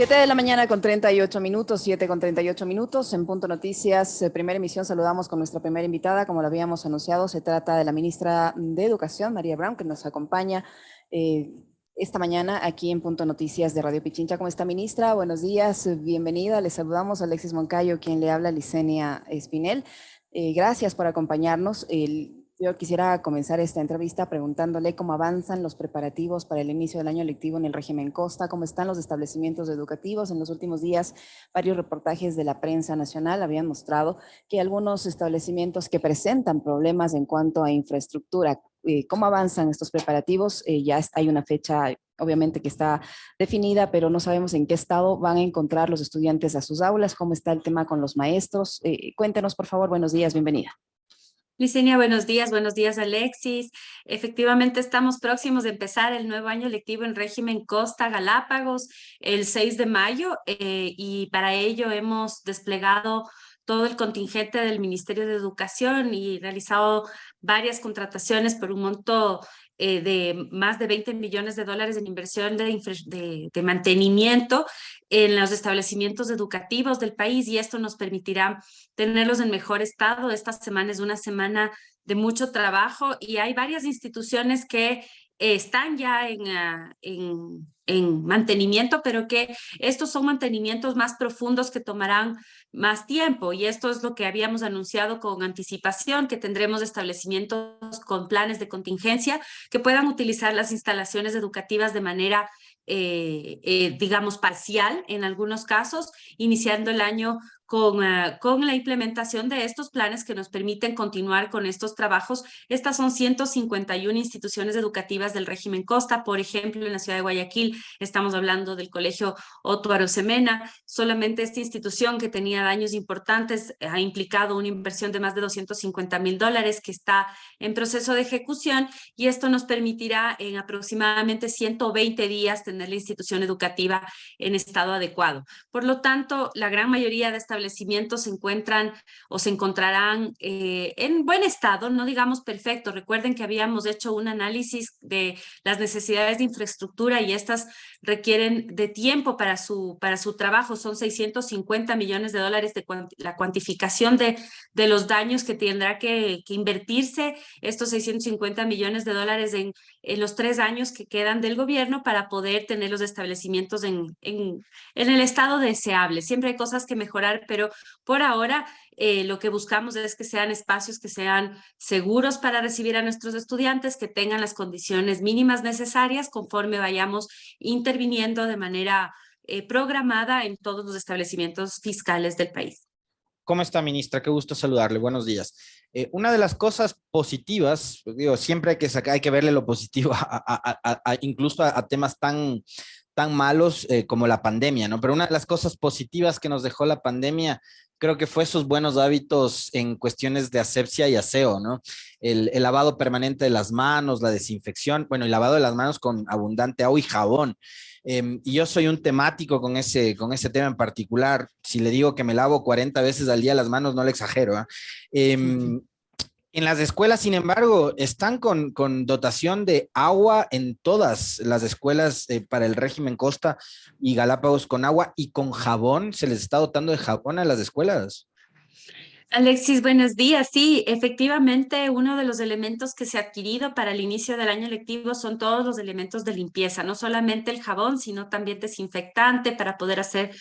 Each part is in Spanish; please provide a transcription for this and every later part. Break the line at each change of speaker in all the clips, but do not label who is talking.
7 de la mañana con 38 minutos, 7 con 38 minutos, en Punto Noticias, primera emisión, saludamos con nuestra primera invitada, como lo habíamos anunciado, se trata de la ministra de Educación, María Brown, que nos acompaña esta mañana aquí en Punto Noticias de Radio Pichincha. ¿Cómo está, ministra? Buenos días, bienvenida, le saludamos a Alexis Moncayo, quien le habla, Licenia Espinel. Gracias por acompañarnos. Yo quisiera comenzar esta entrevista preguntándole cómo avanzan los preparativos para el inicio del año lectivo en el régimen Costa, cómo están los establecimientos educativos. En los últimos días, varios reportajes de la prensa nacional habían mostrado que algunos establecimientos que presentan problemas en cuanto a infraestructura. ¿Cómo avanzan estos preparativos? Ya hay una fecha, obviamente, que está definida, pero no sabemos en qué estado van a encontrar los estudiantes a sus aulas. ¿Cómo está el tema con los maestros? Cuéntenos, por favor. Buenos días, bienvenida.
Licenia, buenos días Alexis. Efectivamente estamos próximos de empezar el nuevo año lectivo en régimen Costa Galápagos el 6 de mayo y para ello hemos desplegado todo el contingente del Ministerio de Educación y realizado varias contrataciones por un monto de más de 20 millones de dólares en inversión de mantenimiento en los establecimientos educativos del país, y esto nos permitirá tenerlos en mejor estado. Esta semana es una semana de mucho trabajo y hay varias instituciones que están ya en mantenimiento, pero que estos son mantenimientos más profundos que tomarán más tiempo, y esto es lo que habíamos anunciado con anticipación, que tendremos establecimientos con planes de contingencia que puedan utilizar las instalaciones educativas de manera digamos, parcial en algunos casos, iniciando el año con la implementación de estos planes que nos permiten continuar con estos trabajos. Estas son 151 instituciones educativas del régimen Costa. Por ejemplo, en la ciudad de Guayaquil estamos hablando del Colegio Otto Arosemena. Solamente esta institución, que tenía daños importantes, ha implicado una inversión de más de 250,000 dólares que está en proceso de ejecución, y esto nos permitirá en aproximadamente 120 días tener la institución educativa en estado adecuado. Por lo tanto, la gran mayoría de establecimientos se encuentran o se encontrarán en buen estado, no digamos perfecto. Recuerden que habíamos hecho un análisis de las necesidades de infraestructura y estas requieren de tiempo para su trabajo. Son 650 millones de dólares de la cuantificación de los daños que tendrá que invertirse estos 650 millones de dólares en los 3 años que quedan del gobierno para poder tener los establecimientos en el estado deseable. Siempre hay cosas que mejorar, pero por ahora lo que buscamos es que sean espacios que sean seguros para recibir a nuestros estudiantes, que tengan las condiciones mínimas necesarias conforme vayamos interviniendo de manera programada en todos los establecimientos fiscales del país.
¿Cómo está, ministra? Qué gusto saludarle. Buenos días. Una de las cosas positivas, pues, digo, siempre hay que verle lo positivo incluso a temas tan malos como la pandemia, ¿no? Pero una de las cosas positivas que nos dejó la pandemia, creo que fue sus buenos hábitos en cuestiones de asepsia y aseo, ¿no? El lavado permanente de las manos, la desinfección, bueno, el lavado de las manos con abundante agua y jabón. Y yo soy un temático con ese tema en particular. Si le digo que me lavo 40 veces al día las manos, no le exagero, ¿eh? En las escuelas, sin embargo, están con dotación de agua en todas las escuelas para el régimen Costa y Galápagos, con agua y con jabón. Se les está dotando de jabón a las escuelas.
Alexis, buenos días. Sí, efectivamente, uno de los elementos que se ha adquirido para el inicio del año lectivo son todos los elementos de limpieza, no solamente el jabón, sino también desinfectante para poder hacer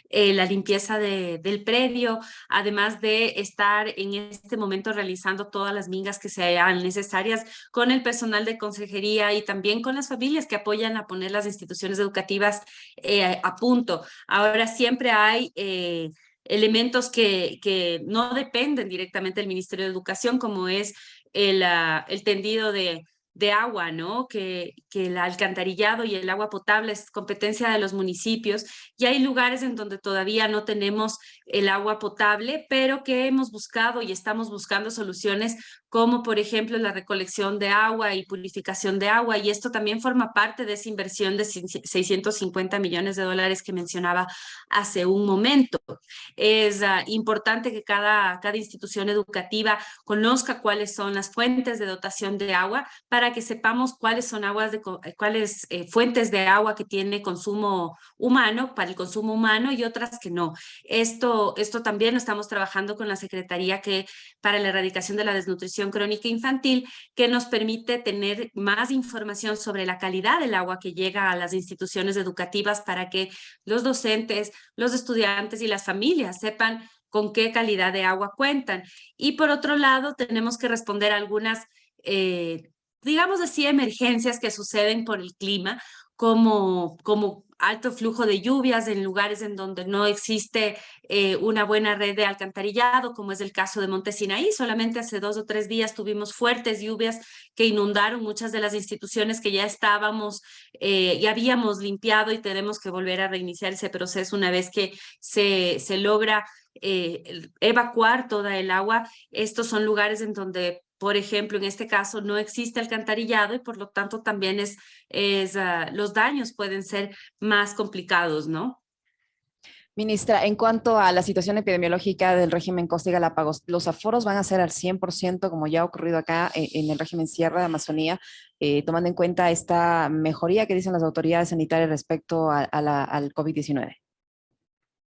la limpieza del predio, además de estar en este momento realizando todas las mingas que sean necesarias con el personal de consejería y también con las familias que apoyan a poner las instituciones educativas a punto. Ahora siempre hay elementos que no dependen directamente del Ministerio de Educación, como es el tendido de agua, ¿no? Que el alcantarillado y el agua potable es competencia de los municipios, y hay lugares en donde todavía no tenemos el agua potable, pero que hemos buscado y estamos buscando soluciones como por ejemplo la recolección de agua y purificación de agua, y esto también forma parte de esa inversión de 650 millones de dólares que mencionaba hace un momento. Es importante que cada institución educativa conozca cuáles son las fuentes de dotación de agua para que sepamos cuáles son cuáles fuentes de agua que tiene consumo humano, para el consumo humano, y otras que no. Esto también lo estamos trabajando con la Secretaría para la Erradicación de la Desnutrición Crónica Infantil, que nos permite tener más información sobre la calidad del agua que llega a las instituciones educativas para que los docentes, los estudiantes y las familias sepan con qué calidad de agua cuentan. Y por otro lado, tenemos que responder a algunas, digamos así, emergencias que suceden por el clima, como alto flujo de lluvias en lugares en donde no existe una buena red de alcantarillado, como es el caso de Monte Sinaí. Solamente hace 2 o 3 días tuvimos fuertes lluvias que inundaron muchas de las instituciones que ya ya habíamos limpiado, y tenemos que volver a reiniciar ese proceso una vez que se logra evacuar toda el agua. Estos son lugares en donde, por ejemplo, en este caso no existe alcantarillado, y por lo tanto también los daños pueden ser más complicados, ¿no?
Ministra, en cuanto a la situación epidemiológica del régimen Costa y Galápagos, ¿los aforos van a ser al 100% como ya ha ocurrido acá en el régimen Sierra de Amazonía, tomando en cuenta esta mejoría que dicen las autoridades sanitarias respecto al COVID-19?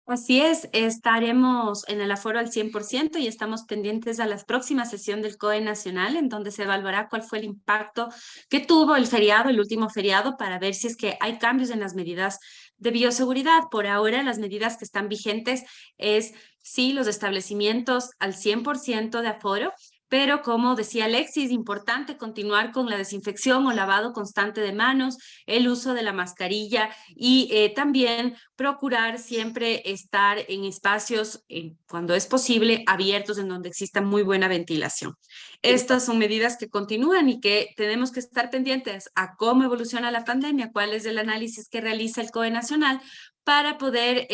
Así es, estaremos en el aforo al 100% y estamos pendientes a la próxima sesión del COE Nacional, en donde se evaluará cuál fue el impacto que tuvo el feriado, el último feriado, para ver si es que hay cambios en las medidas de bioseguridad. Por ahora, las medidas que están vigentes es, sí, los establecimientos al 100% de aforo, pero como decía Alexis, importante continuar con la desinfección o lavado constante de manos, el uso de la mascarilla, y también procurar siempre estar en espacios, cuando es posible, abiertos, en donde exista muy buena ventilación. Estas son medidas que continúan y que tenemos que estar pendientes a cómo evoluciona la pandemia, cuál es el análisis que realiza el COE Nacional, para poder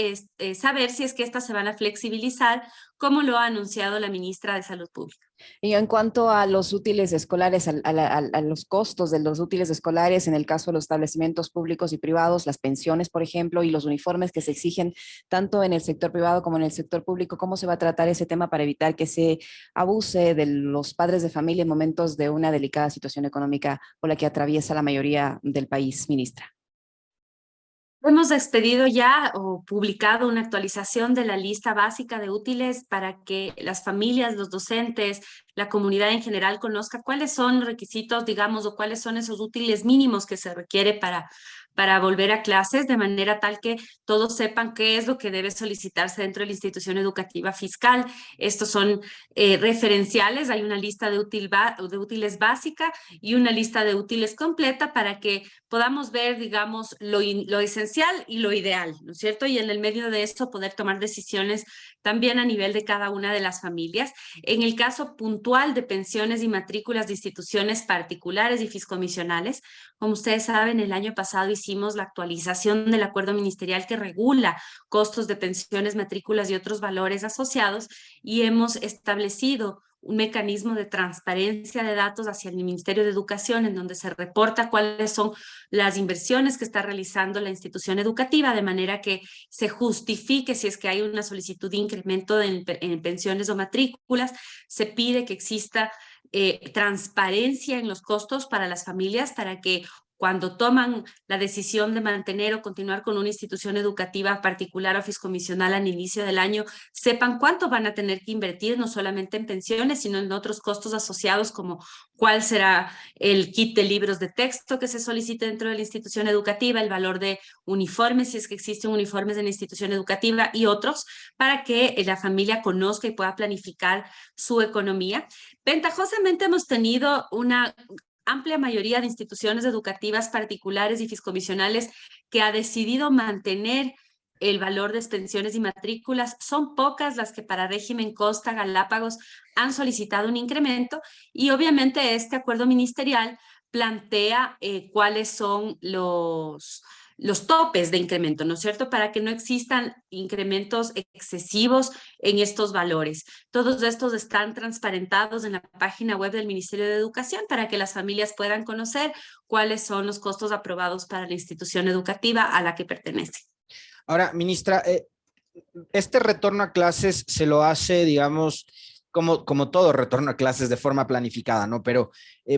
saber si es que estas se van a flexibilizar, como lo ha anunciado la ministra de Salud Pública.
Y en cuanto a los útiles escolares, a los costos de los útiles escolares, en el caso de los establecimientos públicos y privados, las pensiones, por ejemplo, y los uniformes que se exigen tanto en el sector privado como en el sector público, ¿cómo se va a tratar ese tema para evitar que se abuse de los padres de familia en momentos de una delicada situación económica por la que atraviesa la mayoría del país, ministra?
Hemos expedido ya o publicado una actualización de la lista básica de útiles para que las familias, los docentes, la comunidad en general conozca cuáles son los requisitos, digamos, o cuáles son esos útiles mínimos que se requiere para volver a clases, de manera tal que todos sepan qué es lo que debe solicitarse dentro de la institución educativa fiscal. Estos son referenciales, hay una lista de útiles básica y una lista de útiles completa, para que podamos ver, digamos, lo esencial y lo ideal, ¿no es cierto? Y en el medio de esto poder tomar decisiones también a nivel de cada una de las familias. En el caso puntual de pensiones y matrículas de instituciones particulares y fiscomisionales, como ustedes saben, el año pasado hicimos la actualización del acuerdo ministerial que regula costos de pensiones, matrículas y otros valores asociados, y hemos establecido un mecanismo de transparencia de datos hacia el Ministerio de Educación, en donde se reporta cuáles son las inversiones que está realizando la institución educativa, de manera que se justifique si es que hay una solicitud de incremento en pensiones o matrículas. Se pide que exista transparencia en los costos para las familias, para que cuando toman la decisión de mantener o continuar con una institución educativa particular o fiscomisional al inicio del año, sepan cuánto van a tener que invertir, no solamente en pensiones, sino en otros costos asociados, como cuál será el kit de libros de texto que se solicite dentro de la institución educativa, el valor de uniformes, si es que existen uniformes en la institución educativa, y otros, para que la familia conozca y pueda planificar su economía. Ventajosamente hemos tenido una amplia mayoría de instituciones educativas particulares y fiscomisionales que ha decidido mantener el valor de pensiones y matrículas. Son pocas las que para régimen Costa Galápagos han solicitado un incremento, y obviamente este acuerdo ministerial plantea cuáles son los topes de incremento, ¿no es cierto? Para que no existan incrementos excesivos en estos valores. Todos estos están transparentados en la página web del Ministerio de Educación para que las familias puedan conocer cuáles son los costos aprobados para la institución educativa a la que pertenece.
Ahora, ministra, este retorno a clases se lo hace, digamos, como todo retorno a clases de forma planificada, ¿no? Pero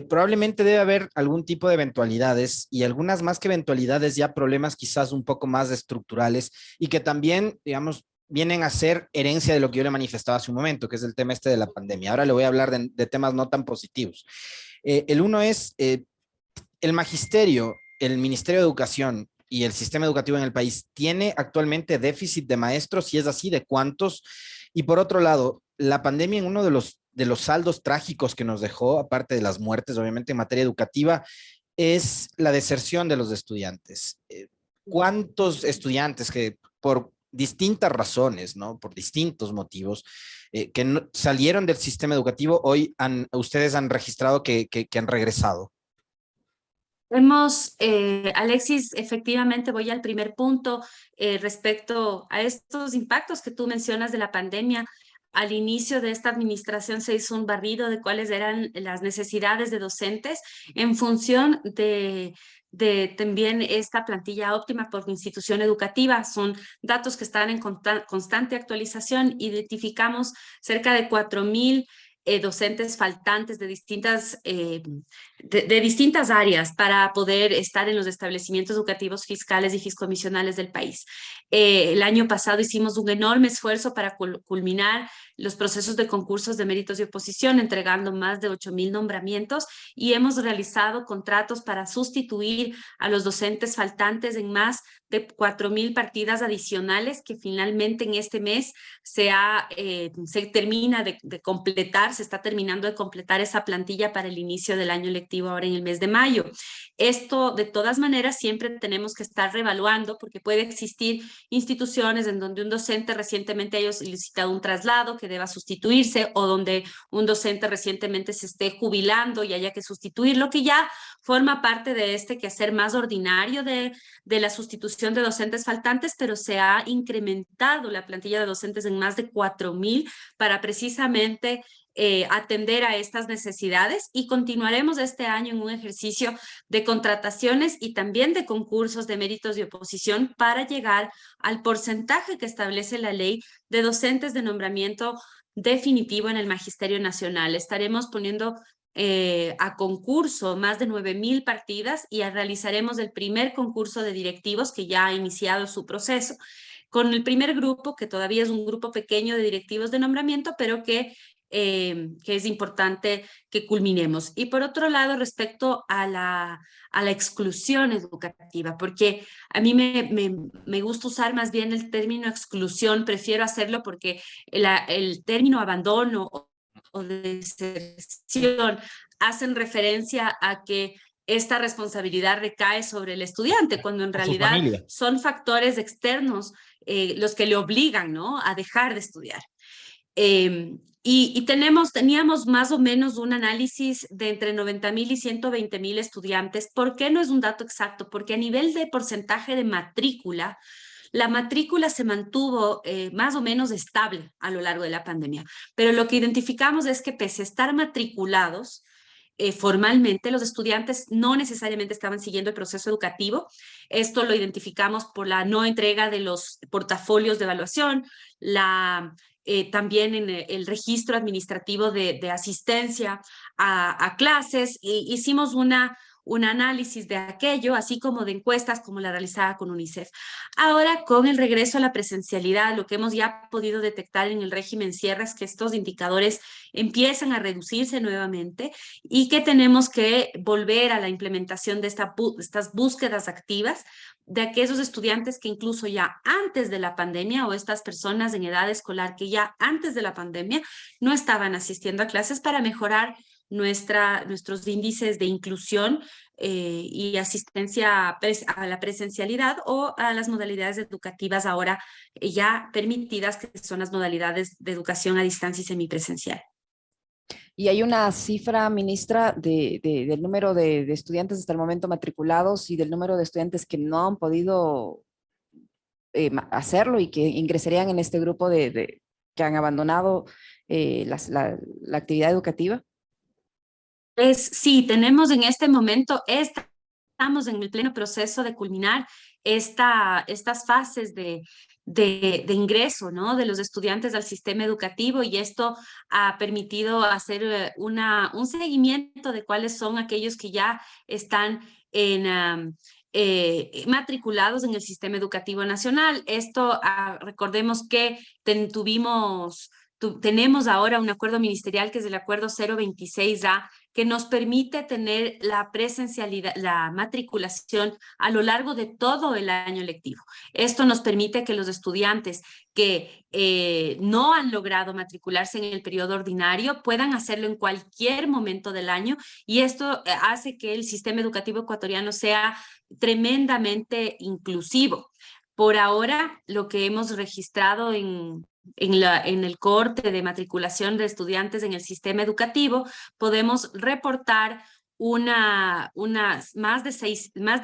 probablemente debe haber algún tipo de eventualidades y algunas más que eventualidades, ya problemas quizás un poco más estructurales y que también, digamos, vienen a ser herencia de lo que yo le manifestaba hace un momento, que es el tema este de la pandemia. Ahora le voy a hablar de temas no tan positivos. El uno es el magisterio, el Ministerio de Educación y el sistema educativo en el país tiene actualmente déficit de maestros, y es así, ¿de cuántos? Y por otro lado, la pandemia en uno de los saldos trágicos que nos dejó, aparte de las muertes, obviamente en materia educativa, es la deserción de los estudiantes. ¿Cuántos estudiantes que por distintas razones, ¿no? Por distintos motivos, que no, salieron del sistema educativo, hoy ustedes han registrado que han regresado?
Alexis, efectivamente voy al primer punto respecto a estos impactos que tú mencionas de la pandemia. Al inicio de esta administración se hizo un barrido de cuáles eran las necesidades de docentes en función de también esta plantilla óptima por institución educativa. Son datos que están en constante actualización. Identificamos cerca de 4,000 docentes faltantes de distintas áreas para poder estar en los establecimientos educativos fiscales y fiscomisionales del país. El año pasado hicimos un enorme esfuerzo para culminar los procesos de concursos de méritos y oposición, entregando más de 8,000 nombramientos, y hemos realizado contratos para sustituir a los docentes faltantes en más de 4,000 partidas adicionales que finalmente en este mes se termina de completar, se está terminando de completar esa plantilla para el inicio del año lectivo ahora en el mes de mayo. Esto, de todas maneras, siempre tenemos que estar reevaluando porque puede existir instituciones en donde un docente recientemente haya solicitado un traslado que deba sustituirse, o donde un docente recientemente se esté jubilando y haya que sustituirlo, que ya forma parte de este quehacer más ordinario de la sustitución de docentes faltantes, pero se ha incrementado la plantilla de docentes en más de 4,000 para precisamente atender a estas necesidades, y continuaremos este año en un ejercicio de contrataciones y también de concursos de méritos y oposición para llegar al porcentaje que establece la ley de docentes de nombramiento definitivo en el Magisterio Nacional. Estaremos poniendo a concurso más de 9,000 partidas y realizaremos el primer concurso de directivos que ya ha iniciado su proceso, con el primer grupo, que todavía es un grupo pequeño de directivos de nombramiento, pero que es importante que culminemos. Y por otro lado, respecto a la exclusión educativa, porque a mí me gusta usar más bien el término exclusión, prefiero hacerlo porque el término abandono o deserción hacen referencia a que esta responsabilidad recae sobre el estudiante, cuando en realidad son factores externos los que le obligan, ¿no?, a dejar de estudiar. Teníamos más o menos un análisis de entre 90,000 y 120,000 estudiantes. ¿Por qué no es un dato exacto? Porque a nivel de porcentaje de matrícula, la matrícula se mantuvo más o menos estable a lo largo de la pandemia, pero lo que identificamos es que pese a estar matriculados, formalmente los estudiantes no necesariamente estaban siguiendo el proceso educativo. Esto lo identificamos por la no entrega de los portafolios de evaluación, también en el registro administrativo de asistencia a clases. Hicimos un análisis de aquello, así como de encuestas como la realizada con UNICEF. Ahora, con el regreso a la presencialidad, lo que hemos ya podido detectar en el régimen cierre es que estos indicadores empiezan a reducirse nuevamente y que tenemos que volver a la implementación de estas búsquedas activas de aquellos estudiantes que incluso ya antes de la pandemia, o estas personas en edad escolar que ya antes de la pandemia no estaban asistiendo a clases, para mejorar nuestros índices de inclusión y asistencia a la presencialidad o a las modalidades educativas ahora ya permitidas, que son las modalidades de educación a distancia y semipresencial.
¿Y hay una cifra, ministra, del número de estudiantes hasta el momento matriculados y del número de estudiantes que no han podido hacerlo y que ingresarían en este grupo que han abandonado la actividad educativa?
Sí, tenemos en este momento, estamos en el pleno proceso de culminar estas fases de ingreso, ¿no? De los estudiantes al sistema educativo, y esto ha permitido hacer un seguimiento de cuáles son aquellos que ya están matriculados en el sistema educativo nacional. Esto, recordemos que tenemos ahora un acuerdo ministerial que es el acuerdo 026A, que nos permite tener la presencialidad, la matriculación a lo largo de todo el año lectivo. Esto nos permite que los estudiantes que no han logrado matricularse en el periodo ordinario puedan hacerlo en cualquier momento del año, y esto hace que el sistema educativo ecuatoriano sea tremendamente inclusivo. Por ahora, lo que hemos registrado en el cohorte de matriculación de estudiantes en el sistema educativo, podemos reportar más de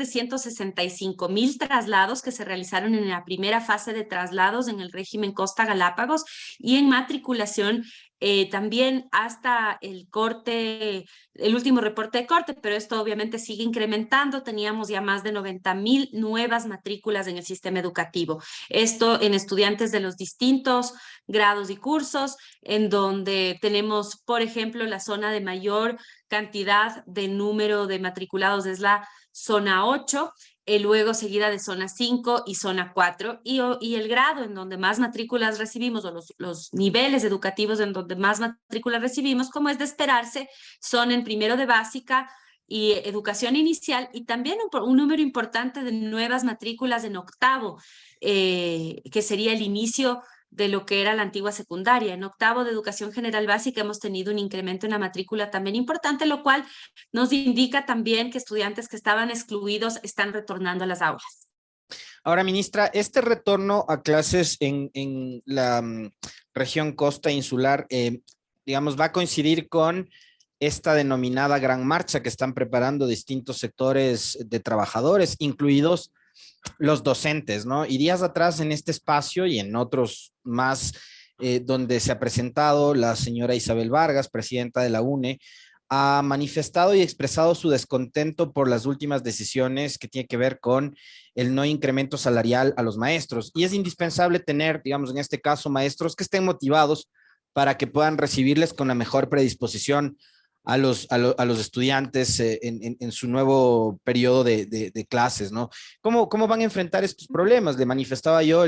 165,000 traslados que se realizaron en la primera fase de traslados en el régimen Costa Galápagos, y en matriculación también hasta el último reporte de corte, pero esto obviamente sigue incrementando. Teníamos ya más de 90,000 nuevas matrículas en el sistema educativo. Esto en estudiantes de los distintos grados y cursos, en donde tenemos, por ejemplo, la zona de mayor cantidad de número de matriculados es la zona 8, luego seguida de zona 5 y zona 4, y el grado en donde más matrículas recibimos, o los niveles educativos en donde más matrículas recibimos, como es de esperarse, son en primero de básica y educación inicial, y también un número importante de nuevas matrículas en octavo, que sería el inicio de lo que era la antigua secundaria. En octavo de educación general básica hemos tenido un incremento en la matrícula también importante, lo cual nos indica también que estudiantes que estaban excluidos están retornando a las aulas.
Ahora, ministra, este retorno a clases en la región costa insular, digamos, va a coincidir con esta denominada gran marcha que están preparando distintos sectores de trabajadores, incluidos los docentes, ¿no? Y días atrás en este espacio y en otros más, donde se ha presentado la señora Isabel Vargas, presidenta de la UNE, ha manifestado y expresado su descontento por las últimas decisiones que tiene que ver con el no incremento salarial a los maestros. Y es indispensable tener, digamos, en este caso, maestros que estén motivados para que puedan recibirles con la mejor predisposición a los estudiantes en su nuevo periodo de clases, ¿no? ¿Cómo van a enfrentar estos problemas? Le manifestaba yo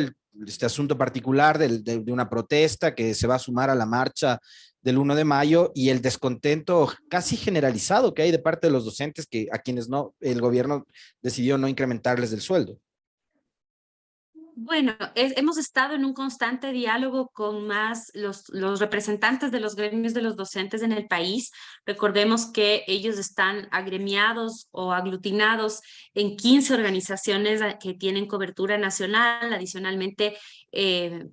este asunto particular de una protesta que se va a sumar a la marcha del 1 de mayo y el descontento casi generalizado que hay de parte de los docentes a quienes el gobierno decidió no incrementarles el sueldo.
Bueno, hemos estado en un constante diálogo con los representantes de los gremios de los docentes en el país. Recordemos que ellos están agremiados o aglutinados en 15 organizaciones que tienen cobertura nacional, adicionalmente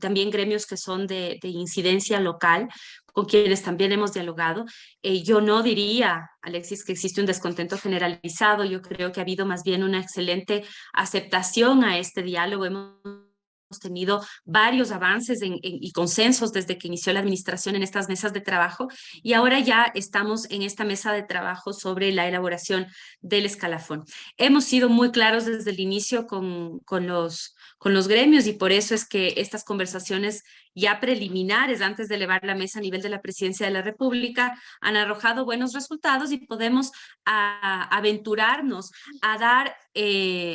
también gremios que son de incidencia local, con quienes también hemos dialogado. Yo no diría, Alexis, que existe un descontento generalizado. Yo creo que ha habido más bien una excelente aceptación a este diálogo. Hemos tenido varios avances y consensos desde que inició la administración en estas mesas de trabajo, y ahora ya estamos en esta mesa de trabajo sobre la elaboración del escalafón. Hemos sido muy claros desde el inicio con los gremios, y por eso es que estas conversaciones ya preliminares antes de elevar la mesa a nivel de la Presidencia de la República han arrojado buenos resultados, y podemos aventurarnos a dar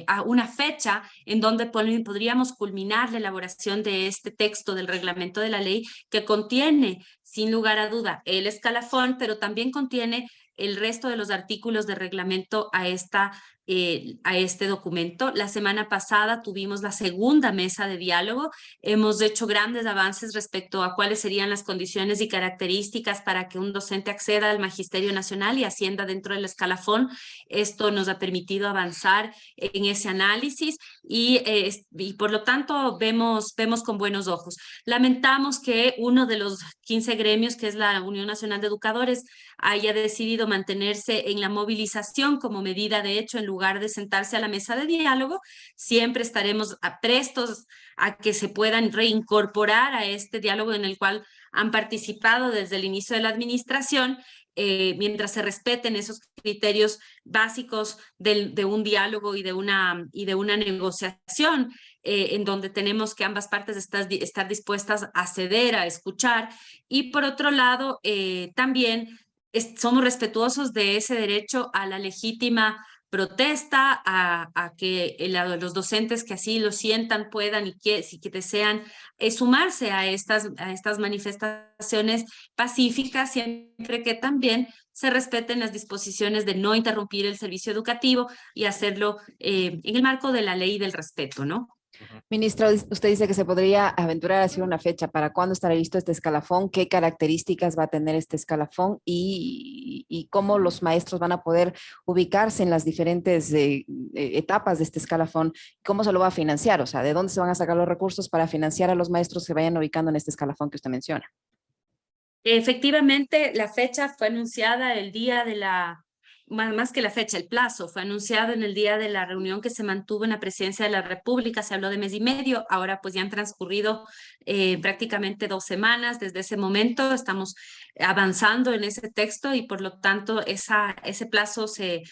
a una fecha en donde podríamos culminar la elaboración de este texto del reglamento de la ley, que contiene, sin lugar a duda, el escalafón, pero también contiene el resto de los artículos de reglamento a esta a este documento. La semana pasada tuvimos la segunda mesa de diálogo. Hemos hecho grandes avances respecto a cuáles serían las condiciones y características para que un docente acceda al Magisterio Nacional y ascienda dentro del escalafón. Esto nos ha permitido avanzar en ese análisis y por lo tanto vemos con buenos ojos. Lamentamos que uno de los 15 gremios, que es la Unión Nacional de Educadores, haya decidido mantenerse en la movilización como medida de hecho en lugar de sentarse a la mesa de diálogo. Siempre estaremos prestos a que se puedan reincorporar a este diálogo en el cual han participado desde el inicio de la administración, mientras se respeten esos criterios básicos de un diálogo y de una negociación, en donde tenemos que ambas partes estar dispuestas a ceder, a escuchar. Y por otro lado, también somos respetuosos de ese derecho a la legítima protesta, a que los docentes que así lo sientan puedan y que si que desean sumarse a estas manifestaciones pacíficas, siempre que también se respeten las disposiciones de no interrumpir el servicio educativo y hacerlo en el marco de la ley y del respeto, ¿no?
Ministra, usted dice que se podría aventurar a decir una fecha para cuándo estará listo este escalafón, qué características va a tener este escalafón y cómo los maestros van a poder ubicarse en las diferentes etapas de este escalafón, cómo se lo va a financiar, o sea, de dónde se van a sacar los recursos para financiar a los maestros que vayan ubicando en este escalafón que usted menciona.
Efectivamente, la fecha fue anunciada el día de más que la fecha, el plazo fue anunciado en el día de la reunión que se mantuvo en la Presidencia de la República. Se habló de mes y medio, ahora pues ya han transcurrido prácticamente 2 semanas. Desde ese momento estamos avanzando en ese texto y por lo tanto ese plazo se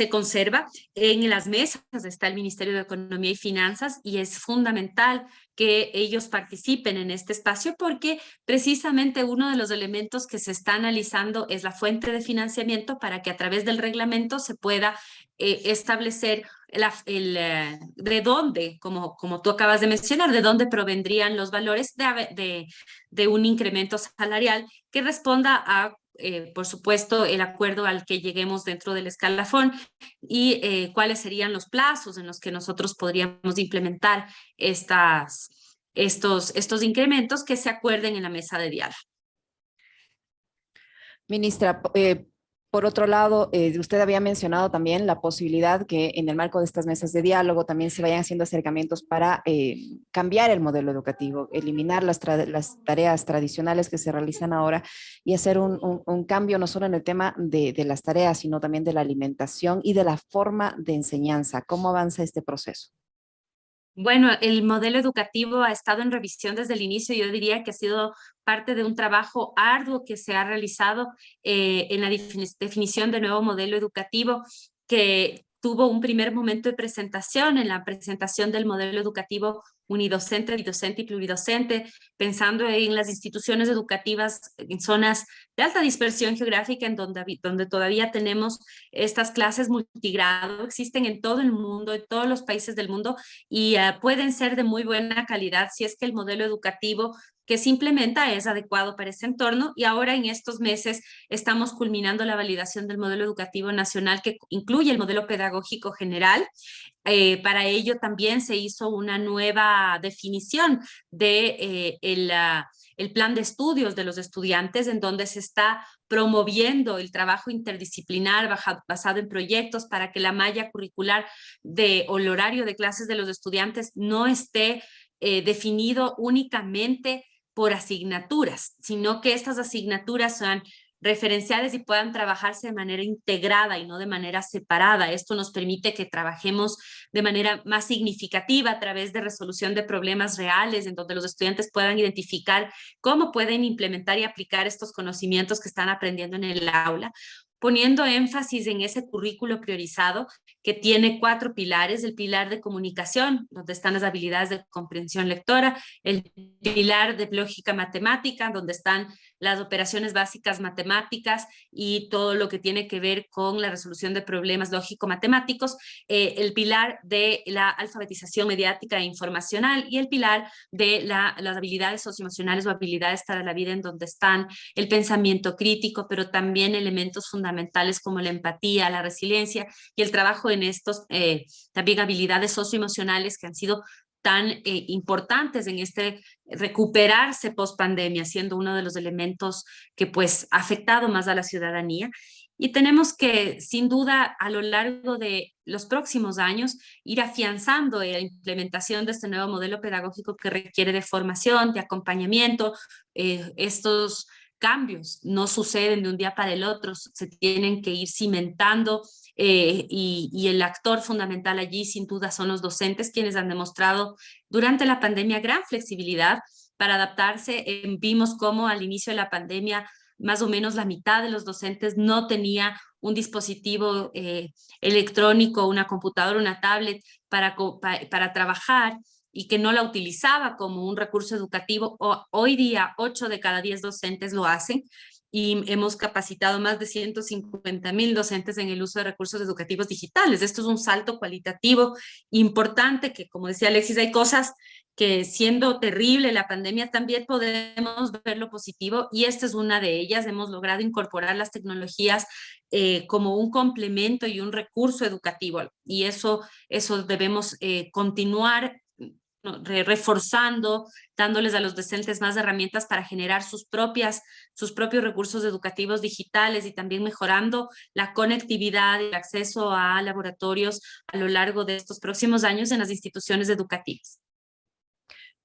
conserva. En las mesas está el Ministerio de Economía y Finanzas y es fundamental que ellos participen en este espacio porque precisamente uno de los elementos que se está analizando es la fuente de financiamiento para que a través del reglamento se pueda establecer de dónde, como tú acabas de mencionar, de dónde provendrían los valores de un incremento salarial que responda a por supuesto, el acuerdo al que lleguemos dentro del escalafón y cuáles serían los plazos en los que nosotros podríamos implementar estos incrementos que se acuerden en la mesa de diálogo.
Ministra, por otro lado, usted había mencionado también la posibilidad que en el marco de estas mesas de diálogo también se vayan haciendo acercamientos para cambiar el modelo educativo, eliminar las tareas tradicionales que se realizan ahora y hacer un cambio no solo en el tema de las tareas, sino también de la alimentación y de la forma de enseñanza. ¿Cómo avanza este proceso?
Bueno, el modelo educativo ha estado en revisión desde el inicio. Yo diría que ha sido parte de un trabajo arduo que se ha realizado en la definición del nuevo modelo educativo, que tuvo un primer momento de presentación en la presentación del modelo educativo unidocente, bidocente y pluridocente, pensando en las instituciones educativas en zonas de alta dispersión geográfica, en donde todavía tenemos estas clases multigrado, existen en todo el mundo, en todos los países del mundo, y pueden ser de muy buena calidad si es que el modelo educativo que se implementa es adecuado para ese entorno. Y ahora en estos meses estamos culminando la validación del modelo educativo nacional que incluye el modelo pedagógico general. Para ello también se hizo una nueva definición de el plan de estudios de los estudiantes, en donde se está promoviendo el trabajo interdisciplinar basado en proyectos para que la malla curricular o el horario de clases de los estudiantes no esté definido únicamente por asignaturas, sino que estas asignaturas sean referenciales y puedan trabajarse de manera integrada y no de manera separada. Esto nos permite que trabajemos de manera más significativa a través de resolución de problemas reales, en donde los estudiantes puedan identificar cómo pueden implementar y aplicar estos conocimientos que están aprendiendo en el aula, poniendo énfasis en ese currículo priorizado que tiene 4 pilares: el pilar de comunicación, donde están las habilidades de comprensión lectora; el pilar de lógica matemática, donde están las operaciones básicas matemáticas y todo lo que tiene que ver con la resolución de problemas lógico-matemáticos; el pilar de la alfabetización mediática e informacional; y el pilar de las habilidades socioemocionales o habilidades para la vida, en donde están el pensamiento crítico, pero también elementos fundamentales como la empatía, la resiliencia y el trabajo en estos también habilidades socioemocionales que han sido tan importantes en este recuperarse post pandemia, siendo uno de los elementos que pues ha afectado más a la ciudadanía. Y tenemos que, sin duda, a lo largo de los próximos años, ir afianzando la implementación de este nuevo modelo pedagógico, que requiere de formación, de acompañamiento. Estos cambios no suceden de un día para el otro, se tienen que ir cimentando, y el actor fundamental allí, sin duda, son los docentes, quienes han demostrado durante la pandemia gran flexibilidad para adaptarse. Vimos cómo al inicio de la pandemia más o menos la mitad de los docentes no tenía un dispositivo electrónico, una computadora, una tablet para trabajar, y que no la utilizaba como un recurso educativo. Hoy día 8 de cada 10 docentes lo hacen, y hemos capacitado más de 150,000 docentes en el uso de recursos educativos digitales. Esto es un salto cualitativo importante, que, como decía Alexis, hay cosas que, siendo terrible la pandemia, también podemos ver lo positivo, y esta es una de ellas. Hemos logrado incorporar las tecnologías como un complemento y un recurso educativo, y eso debemos continuar, ¿no?, reforzando, dándoles a los docentes más herramientas para generar sus propios recursos educativos digitales, y también mejorando la conectividad y el acceso a laboratorios a lo largo de estos próximos años en las instituciones educativas.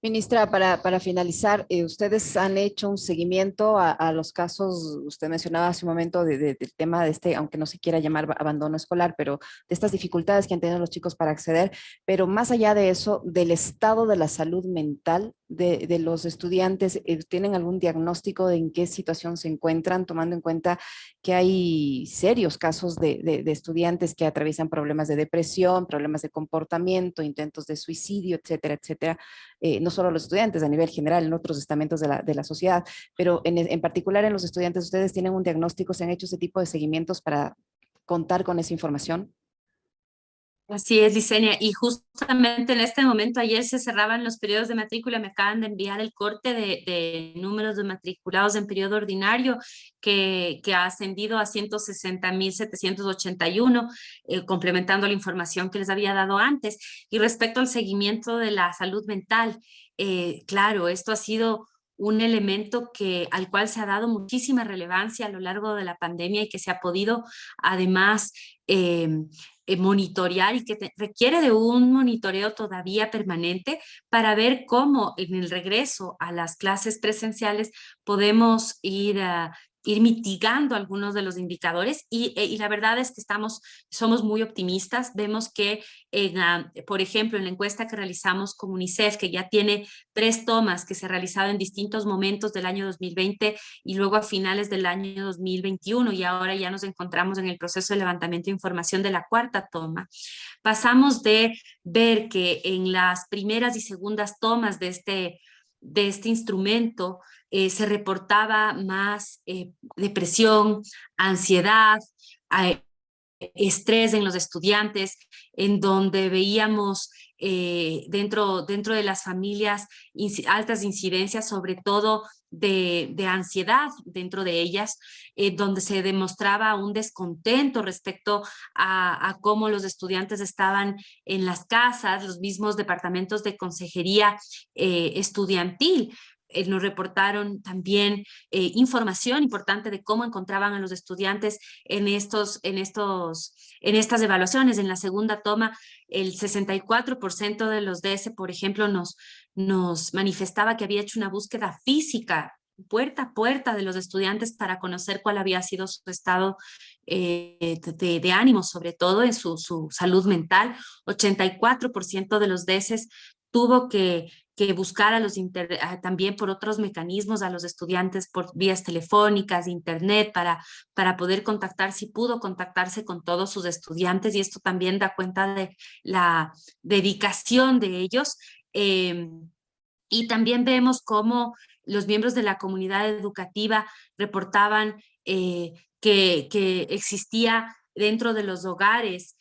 Ministra, para finalizar, ustedes han hecho un seguimiento a los casos, usted mencionaba hace un momento del tema de este, aunque no se quiera llamar abandono escolar, pero de estas dificultades que han tenido los chicos para acceder, pero más allá de eso, del estado de la salud mental de los estudiantes. ¿Tienen algún diagnóstico de en qué situación se encuentran, tomando en cuenta que hay serios casos de estudiantes que atraviesan problemas de depresión, problemas de comportamiento, intentos de suicidio, etcétera, etcétera? No solo los estudiantes, a nivel general, en otros estamentos de la sociedad, pero en particular en los estudiantes. ¿Ustedes tienen un diagnóstico? ¿Se han hecho ese tipo de seguimientos para contar con esa información?
Así es, Licenia, y justamente en este momento, ayer se cerraban los periodos de matrícula. Me acaban de enviar el corte de números de matriculados en periodo ordinario, que ha ascendido a 160,781, complementando la información que les había dado antes. Y respecto al seguimiento de la salud mental, claro, esto ha sido un elemento al cual se ha dado muchísima relevancia a lo largo de la pandemia, y que se ha podido además monitorear, y que requiere de un monitoreo todavía permanente, para ver cómo en el regreso a las clases presenciales podemos ir mitigando algunos de los indicadores. Y la verdad es que somos muy optimistas. Vemos que, por ejemplo, en la encuesta que realizamos con UNICEF, que ya tiene 3 tomas que se han realizado en distintos momentos del año 2020 y luego a finales del año 2021, y ahora ya nos encontramos en el proceso de levantamiento de información de la 4ª toma, pasamos de ver que en las primeras y segundas tomas de este instrumento se reportaba más depresión, ansiedad, estrés en los estudiantes, en donde veíamos dentro de las familias altas incidencias, sobre todo de ansiedad dentro de ellas, donde se demostraba un descontento respecto a cómo los estudiantes estaban en las casas. Los mismos departamentos de consejería estudiantil nos reportaron también información importante de cómo encontraban a los estudiantes en estas evaluaciones. En la segunda toma, el 64% de los DS, por ejemplo, nos manifestaba que había hecho una búsqueda física puerta a puerta de los estudiantes para conocer cuál había sido su estado de ánimo, sobre todo en su salud mental. 84% de los DS tuvo que que buscar también por otros mecanismos a los estudiantes por vías telefónicas, internet, para poder contactar, si pudo contactarse con todos sus estudiantes, y esto también da cuenta de la dedicación de ellos. Y también vemos cómo los miembros de la comunidad educativa reportaban que existía dentro de los hogares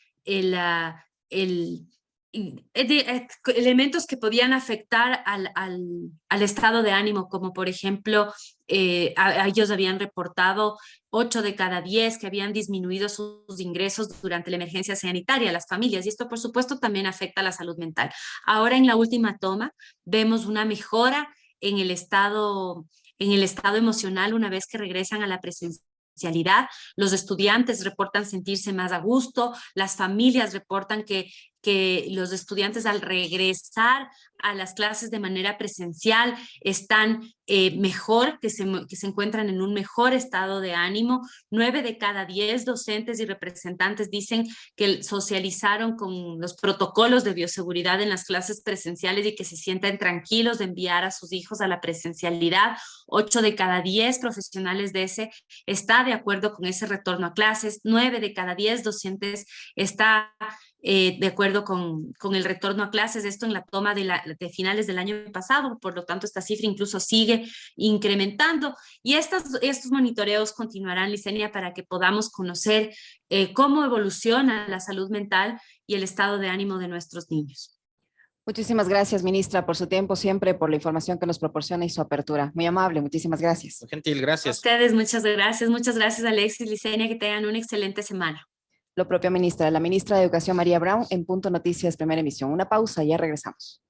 elementos que podían afectar al estado de ánimo, como por ejemplo, ellos habían reportado 8 de cada 10 que habían disminuido sus ingresos durante la emergencia sanitaria, las familias, y esto por supuesto también afecta a la salud mental. Ahora en la última toma vemos una mejora en el estado emocional una vez que regresan a la presencialidad. Los estudiantes reportan sentirse más a gusto, las familias reportan que los estudiantes al regresar a las clases de manera presencial están mejor, que se encuentran en un mejor estado de ánimo. 9 de cada 10 docentes y representantes dicen que socializaron con los protocolos de bioseguridad en las clases presenciales y que se sienten tranquilos de enviar a sus hijos a la presencialidad. 8 de cada 10 profesionales de ese está de acuerdo con ese retorno a clases. 9 de cada 10 docentes está de acuerdo con el retorno a clases, esto en la toma de finales del año pasado, por lo tanto esta cifra incluso sigue incrementando, y estos monitoreos continuarán, Licenia, para que podamos conocer cómo evoluciona la salud mental y el estado de ánimo de nuestros niños.
Muchísimas gracias, ministra, por su tiempo, siempre por la información que nos proporciona y su apertura. Muy amable, muchísimas gracias.
Gentil, gracias.
A ustedes, muchas gracias, Alexis, Licenia, que tengan una excelente semana.
Lo propio, ministra. La ministra de Educación, María Brown, en Punto Noticias, primera emisión. Una pausa, ya regresamos.